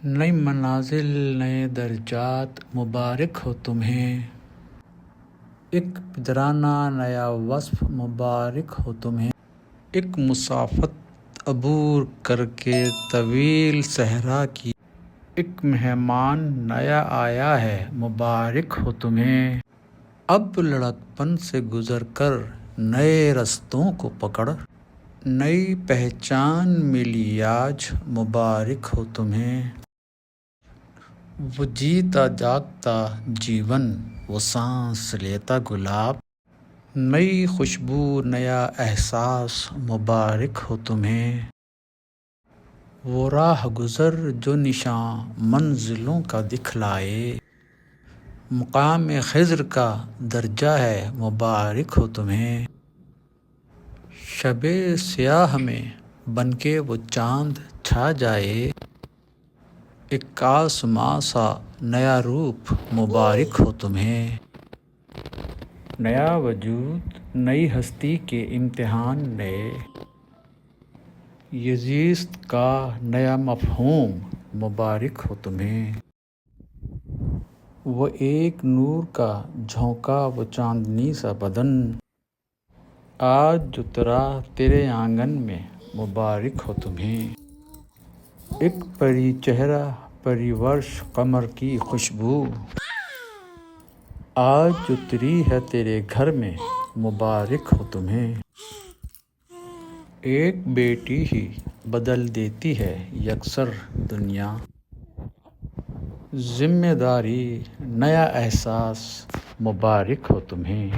نئی منازل نئے درجات مبارک ہو تمہیں، ایک پدرانہ نیا وصف مبارک ہو تمہیں، ایک مسافت عبور کر کے طویل صحرا کی ایک مہمان نیا آیا ہے مبارک ہو تمہیں۔ اب لڑکپن سے گزر کر نئے رستوں کو پکڑ، نئی پہچان ملی آج مبارک ہو تمہیں۔ وہ جیتا جاگتا جیون، وہ سانس لیتا گلاب، نئی خوشبو نیا احساس مبارک ہو تمہیں۔ وہ راہ گزر جو نشاں منزلوں کا دکھلائے، مقام خضر کا درجہ ہے مبارک ہو تمہیں۔ شب سیاہ میں بن کے وہ چاند چھا جائے، ایک آسماں سا نیا روپ مبارک ہو تمہیں۔ نیا وجود نئی ہستی کے امتحان نئے، یہ زیست کا نیا مفہوم مبارک ہو تمہیں۔ وہ ایک نور کا جھونکا وہ چاندنی سا بدن، آج جو اترا تیرے آنگن میں مبارک ہو تمہیں۔ ایک پری چہرہ پری ورش قمر کی خوشبو، آج جو اتری ہے تیرے گھر میں مبارک ہو تمہیں۔ ایک بیٹی ہی بدل دیتی ہے یکسر دنیا، ذمہ داری نیا احساس مبارک ہو تمہیں۔